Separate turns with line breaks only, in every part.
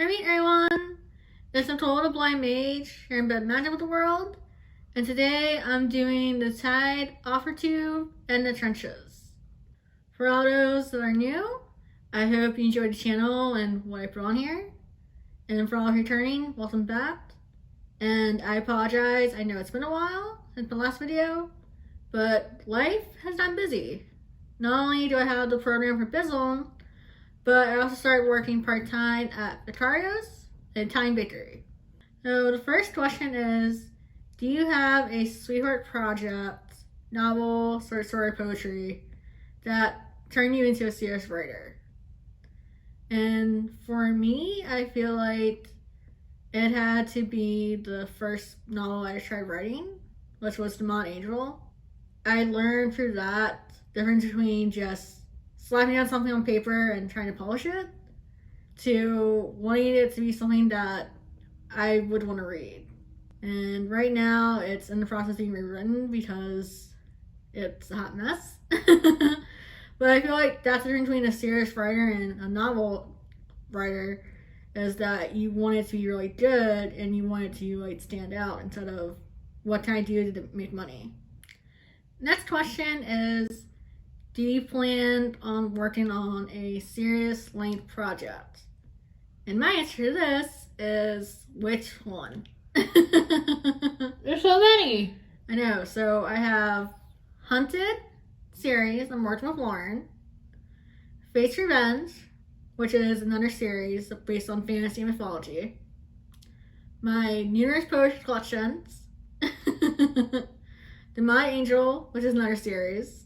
Hey everyone, it's Untitled Chapter here in Magic of the World, and today I'm doing the Authortube and the trenches. For all those that are new, I hope you enjoyed the channel and what I put on here, and for all returning, welcome back. And I apologize, I know it's been a while since the last video, but life has been busy. Not only do I have the program for Bizzle, but I also started working part-time at Vicaria's, an Italian bakery. So the first question is, do you have a sweetheart project, novel, short story, poetry that turned you into a serious writer? And for me, I feel like it had to be the first novel I tried writing, which was The Mod Angel. I learned through that the difference between just slapping down something on paper and trying to polish it to wanting it to be something that I would want to read. And right now it's in the process of being rewritten because it's a hot mess. But I feel like that's the difference between a serious writer and a novel writer, is that you want it to be really good and you want it to stand out instead of what can I do to make money. Next question is, do you plan on working on a serious length project? And my answer to this is, which one?
There's so many.
I know. So I have Hunted series, I'm working with Lauren. Fate's Revenge, which is another series based on fantasy and mythology. My New Year's Poetry collections. The My Angel, which is another series.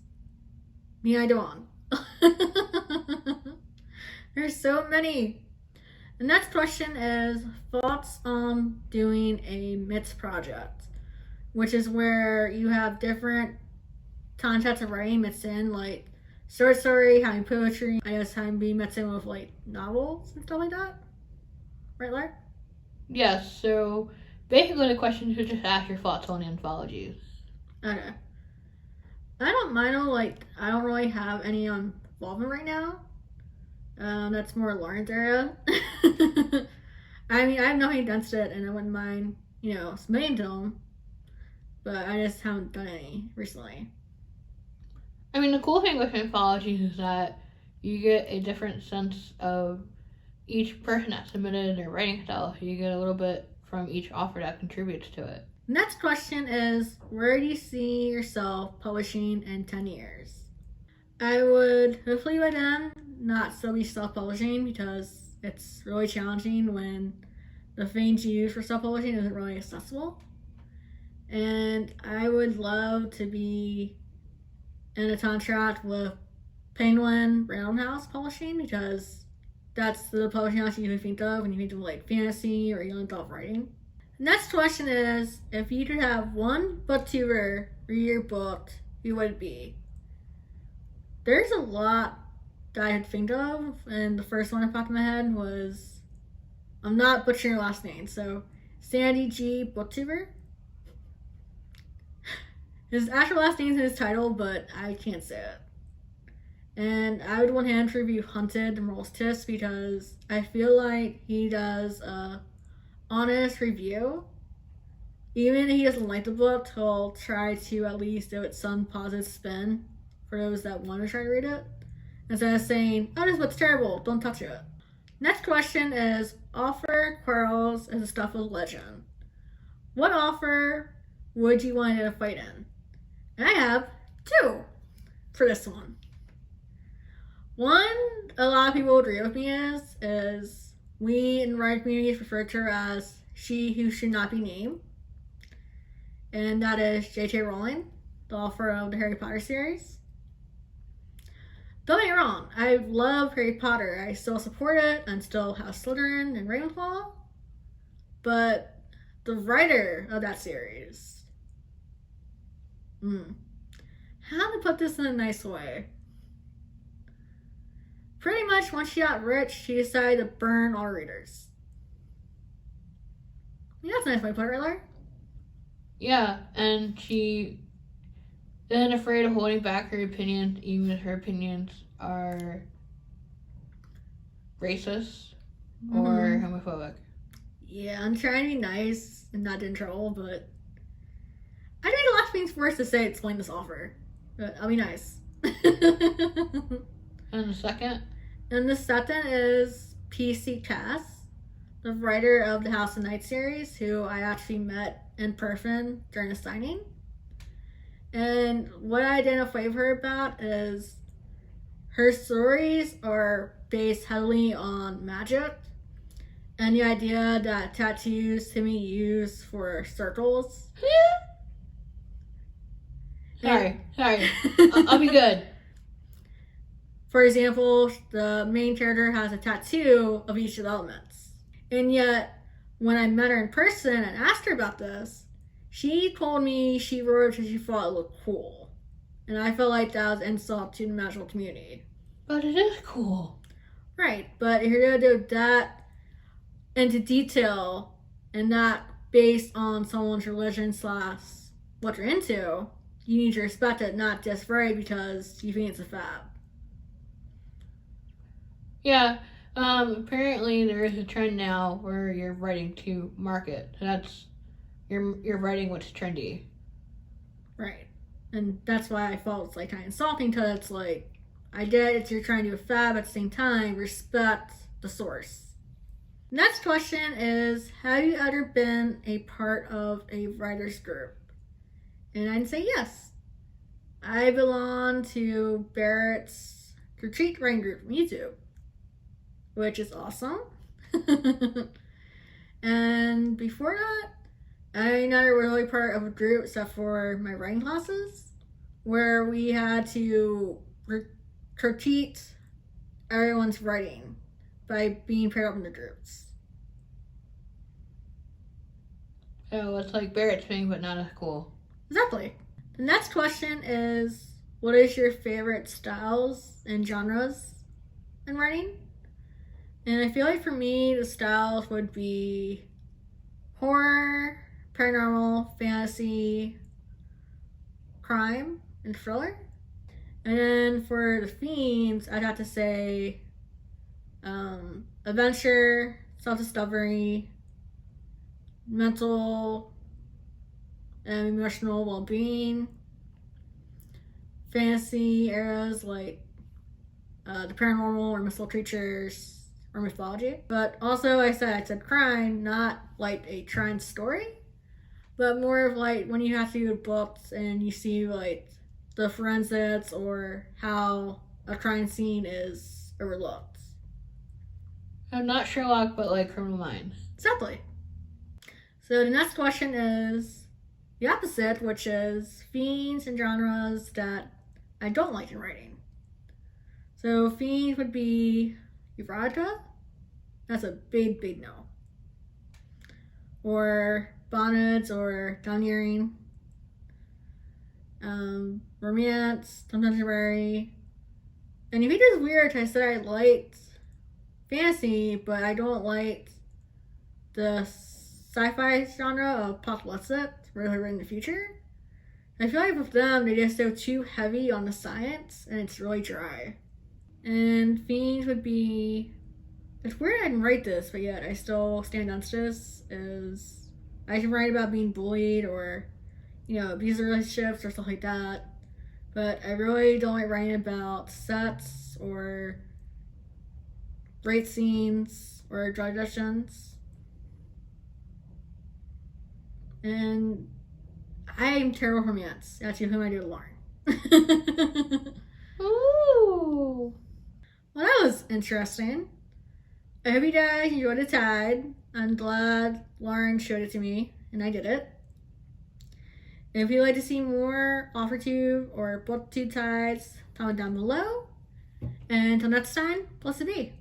I don't. There's so many. The next question is thoughts on doing a MITS project, which is where you have different concepts of writing mixed in, like short story, having poetry, I guess having be mixed in with novels and stuff like that. Right, Larry?
Yes, so basically the question is just ask your thoughts on anthologies.
Okay. I don't mind I don't really have any on involvement right now. That's more Lauren's area. I mean, I have nothing against it, and I wouldn't mind, submitting to them, but I just haven't done any recently.
I mean, the cool thing with anthologies is that you get a different sense of each person that submitted their writing style. So you get a little bit from each author that contributes to it.
Next question is, where do you see yourself publishing in 10 years? I would hopefully by then not still be self-publishing, because it's really challenging when the things you use for self-publishing isn't really accessible. And I would love to be in a contract with Penguin Random House Publishing, because that's the publishing house you think of when you think of fantasy or young adult writing. Next question is, if you could have one booktuber read your book, who would it be? There's a lot that I could think of, and the first one that popped in my head was, I'm not butchering your last name, so Sandy G. Booktuber. His actual last name is in his title, but I can't say it. And I would want him to review Hunted and Rolls Tips, because I feel like he does a honest review. Even if he doesn't like the book, he'll try to at least give it some positive spin for those that want to try to read it, instead of saying, oh, this book's terrible, don't touch it. Next question is, author quarrels is a stuff of legend. What author would you want to fight in? And I have two for this one. One, a lot of people agree with me is we in the writing community refer to her as she who should not be named. And that is J.K. Rowling, the author of the Harry Potter series. Don't get me wrong, I love Harry Potter. I still support it and still have Slytherin and Ravenclaw. But the writer of that series, how to put this in a nice way? Pretty much once she got rich, she decided to burn all readers. Yeah, that's a nice way to put it, right, Larry?
Yeah, and she isn't afraid of holding back her opinions, even if her opinions are racist. or homophobic.
Yeah, I'm trying to be nice and not in trouble, but I think the last thing's worse to say explain this offer. But I'll be nice.
And the second?
And the second is PC Cass, the writer of the House of Night series, who I actually met in person during a signing. And what I identify with her about is her stories are based heavily on magic and the idea that tattoos can be used for circles.
Sorry. I'll be good.
For example, the main character has a tattoo of each of the elements. And yet, when I met her in person and asked her about this, she told me she wrote it because she thought it looked cool. And I felt like that was an insult to the magical community.
But it is cool.
Right, but if you're going to do that into detail and not based on someone's religion / what you're into, you need to respect it, not just right because you think it's a fad.
Yeah, apparently there is a trend now where you're writing to market. That's you're writing what's trendy.
Right. And that's why I felt it's like kind of insulting, because it's like, I get it, you're trying to do a fab, at the same time, respect the source. Next question is, have you ever been a part of a writer's group? And I'd say yes. I belong to Barrett's retreat writing group from YouTube, which is awesome. And before that, I never was really part of a group except for my writing classes, where we had to critique everyone's writing by being paired up into groups.
So it's like Barrett's thing, but not as cool.
Exactly. The next question is, what is your favorite styles and genres in writing? And I feel like for me, the styles would be horror, paranormal, fantasy, crime, and thriller. And then for the themes, I'd have to say adventure, self-discovery, mental and emotional well-being, fantasy eras like the paranormal or mystical creatures or mythology. But also I said crime, not like a crime story, but more of like when you have to do books and you see like the forensics or how a crime scene is overlooked.
I'm not Sherlock, but like Criminal Minds.
Exactly. So the next question is the opposite, which is themes and genres that I don't like in writing. So themes would be erotica. That's a big no. Or bonnets or domineering. Romance, contemporary. And if it is weird, I said I liked fantasy, but I don't like the sci-fi genre of apocalyptic, really written in the future. I feel like with them, they just go too heavy on the science, and it's really dry. And themes would be, it's weird I didn't write this, but yet I still stand on this, is I can write about being bullied or, abusive relationships or stuff like that. But I really don't like writing about sets or rape scenes or drug addictions. And I'm terrible for romance. That's whom I do Lauren.
Ooh.
Well, that was interesting. I hope you guys enjoyed the tide. I'm glad Lauren showed it to me, and I did it. And if you'd like to see more Authortube or booktube tides, comment down below. And until next time, blessed be.